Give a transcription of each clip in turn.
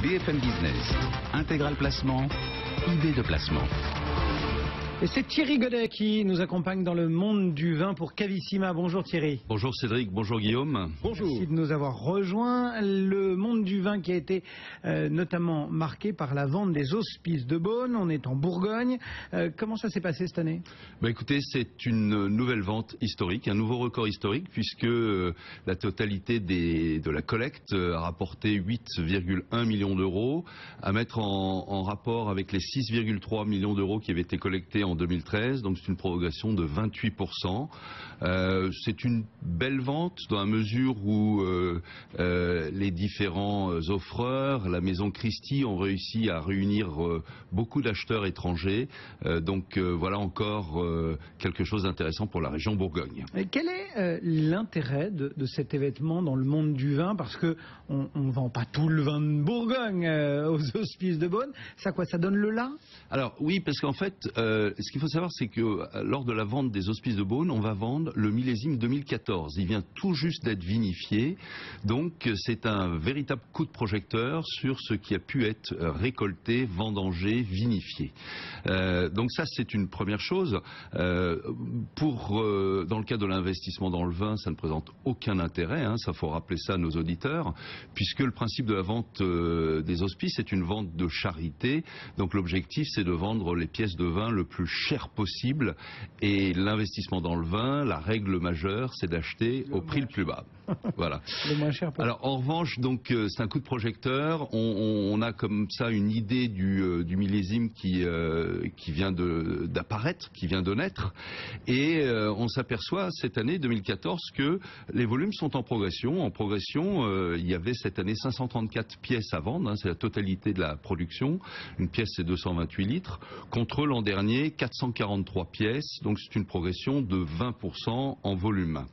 BFM Business, Intégral Placement, idée de placement. Et c'est Thierry Godet qui nous accompagne dans le monde du vin pour Cavissima. Bonjour Thierry. Bonjour Cédric, bonjour Guillaume. Bonjour. Merci de nous avoir rejoints. Le monde du vin qui a été notamment marqué par la vente des Hospices de Beaune. On est en Bourgogne. Comment ça s'est passé cette année ? Écoutez, c'est une nouvelle vente historique, un nouveau record historique puisque la totalité de la collecte a rapporté 8,1 millions d'euros, à mettre en rapport avec les 6,3 millions d'euros qui avaient été collectés en 2013, donc c'est une progression de 28%. C'est une belle vente dans la mesure où les différents offreurs, la maison Christie, ont réussi à réunir beaucoup d'acheteurs étrangers. Voilà encore quelque chose d'intéressant pour la région Bourgogne. Et quel est l'intérêt de cet événement dans le monde du vin ? Parce que on ne vend pas tout le vin de Bourgogne aux Hospices de Beaune. Ça donne le là ? Alors oui, parce qu'en fait, ce qu'il faut savoir, c'est que lors de la vente des Hospices de Beaune, on va vendre le millésime 2014. Il vient tout juste d'être vinifié, donc c'est un véritable coup de projecteur sur ce qui a pu être récolté, vendangé, vinifié. Donc ça, c'est une première chose. Dans le cas de l'investissement dans le vin, ça ne présente aucun intérêt, ça faut rappeler ça à nos auditeurs, puisque le principe de la vente des hospices est une vente de charité. Donc l'objectif, c'est de vendre les pièces de vin le plus cher possible, et l'investissement dans le vin, la règle majeure, c'est d'acheter au prix le plus bas. Voilà. Le moins cher possible. Alors en revanche, donc c'est un coup de projecteur. On a comme ça une idée du millésime qui vient d'apparaître, qui vient de naître, et on s'aperçoit cette année 2014 que les volumes sont en progression. En progression, il y avait cette année 534 pièces à vendre, c'est la totalité de la production. Une pièce, c'est 228 litres, contre l'an dernier 443 pièces, donc c'est une progression de 20% en volume.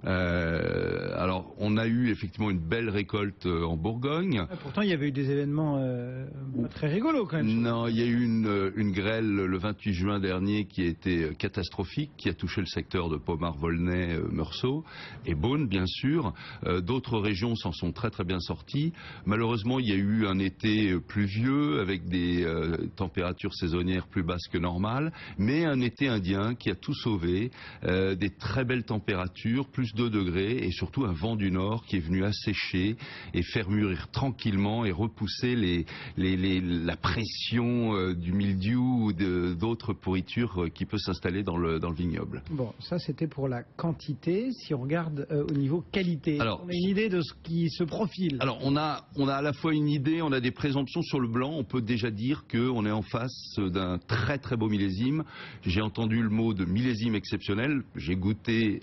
Alors on a eu effectivement une belle récolte en Bourgogne. Pourtant il y avait eu des événements pas très rigolos quand même. Non, il y a eu une grêle le 28 juin dernier qui a été catastrophique, qui a touché le secteur de Pommard, Volnay, Meursault et Beaune bien sûr. D'autres régions s'en sont très bien sorties. Malheureusement il y a eu un été pluvieux avec des températures saisonnières plus basses que normales, mais un été indien qui a tout sauvé, des très belles températures, plus 2 degrés, et surtout un vent du nord qui est venu assécher et faire mûrir tranquillement et repousser la pression du mildiou ou d'autres pourritures qui peut s'installer dans le vignoble. Bon, ça c'était pour la quantité. Si on regarde au niveau qualité, alors, on a une idée de ce qui se profile. Alors on a à la fois une idée, on a des présomptions sur le blanc. On peut déjà dire qu'on est en face d'un très beau millésime. J'ai entendu le mot de millésime exceptionnel. J'ai goûté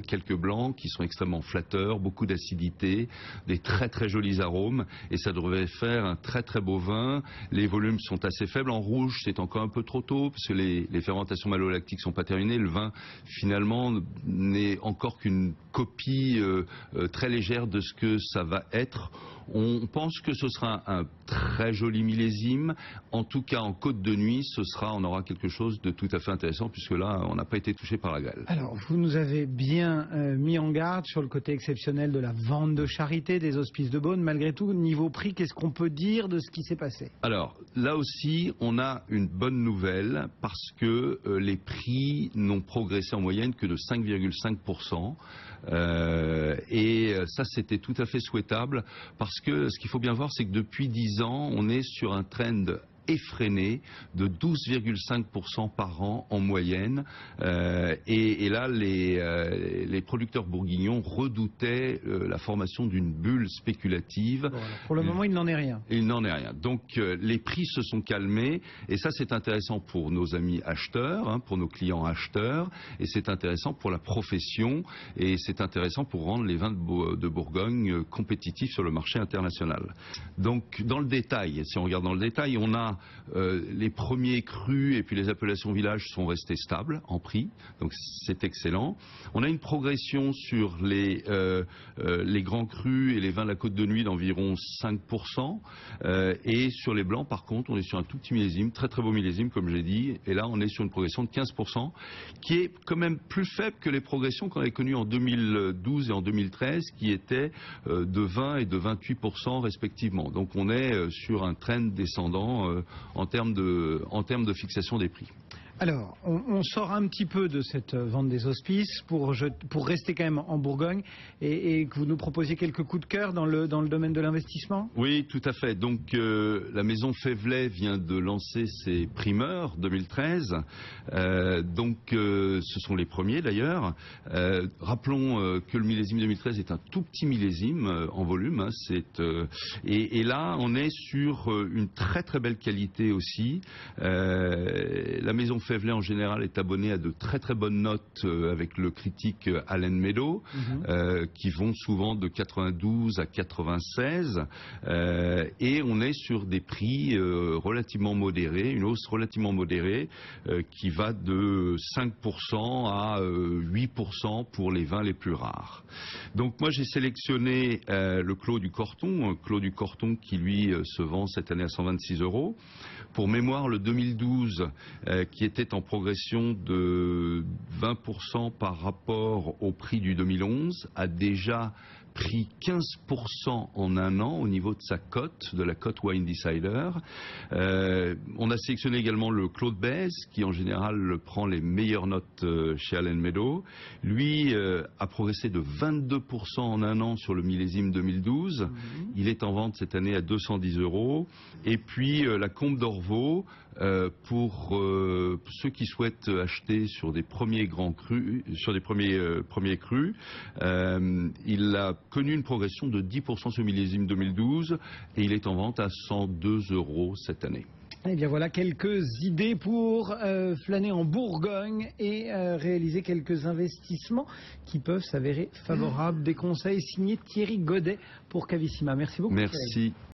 quelques blancs qui sont extrêmement flatteurs, beaucoup d'acidité, des très jolis arômes, et ça devrait faire un très beau vin. Les volumes sont assez faibles. En rouge, c'est encore un peu trop tôt, parce que les fermentations malolactiques sont pas terminées. Le vin, finalement, n'est encore qu'une copie très légère de ce que ça va être. On pense que ce sera un très joli millésime. En tout cas, en Côte de Nuit, on aura quelque chose de tout à fait intéressant, puisque là, on n'a pas été touché par la grêle. Alors, vous nous avez bien mis en garde sur le côté exceptionnel de la vente de charité des Hospices de Beaune. Malgré tout, niveau prix, qu'est-ce qu'on peut dire de ce qui s'est passé ? Alors, là aussi, on a une bonne nouvelle, parce que les prix n'ont progressé en moyenne que de 5,5%. Et ça, c'était tout à fait souhaitable, parce que ce qu'il faut bien voir, c'est que depuis 10 ans, on est sur un trend effréné de 12,5% par an en moyenne, et là les producteurs bourguignons redoutaient la formation d'une bulle spéculative. Bon, pour le moment il n'en est rien. Il n'en est rien. Donc les prix se sont calmés, et ça c'est intéressant pour nos amis acheteurs, pour nos clients acheteurs, et c'est intéressant pour la profession, et c'est intéressant pour rendre les vins de Bourgogne compétitifs sur le marché international. Donc dans le détail, si on regarde dans le détail, on a là, les premiers crus et puis les appellations villages sont restés stables en prix, donc c'est excellent. On a une progression sur les grands crus et les vins de la Côte de Nuit d'environ 5%, et sur les blancs par contre on est sur un tout petit millésime, très très beau millésime comme j'ai dit, et là on est sur une progression de 15%, qui est quand même plus faible que les progressions qu'on avait connues en 2012 et en 2013, qui étaient de 20 et de 28% respectivement. Donc on est sur un trend descendant en termes de fixation des prix. Alors, on sort un petit peu de cette vente des hospices pour rester quand même en Bourgogne et que vous nous proposiez quelques coups de cœur dans le domaine de l'investissement. Oui, tout à fait. Donc, la maison Faivelet vient de lancer ses primeurs 2013. Ce sont les premiers d'ailleurs. Rappelons que le millésime 2013 est un tout petit millésime en volume. Hein, et là, on est sur une très très belle qualité aussi. La maison Faivelet en général est abonné à de très très bonnes notes avec le critique Allen Meadow, qui vont souvent de 92 à 96, et on est sur des prix relativement modérés, une hausse relativement modérée qui va de 5% à 8% pour les vins les plus rares. Donc moi j'ai sélectionné le Clos du Corton, un Clos du Corton qui lui se vend cette année à 126 €. Pour mémoire, le 2012 qui était en progression de 20% par rapport au prix du 2011 a déjà pris 15% en un an au niveau de sa cote, de la cote Wine Decider. On a sélectionné également le Clos de Bèze, qui en général prend les meilleures notes chez Allen Meadow. Lui a progressé de 22% en un an sur le millésime 2012. Il est en vente cette année à 210 €. Et puis la Combe d'Orvaux, pour ceux qui souhaitent acheter sur des premiers grands crus, sur des premiers crus, il a connu une progression de 10% sur le millésime 2012 et il est en vente à 102 € cette année. Eh bien voilà quelques idées pour flâner en Bourgogne et réaliser quelques investissements qui peuvent s'avérer favorables. Des conseils signés Thierry Godet pour Cavissima. Merci beaucoup. Merci. Thierry.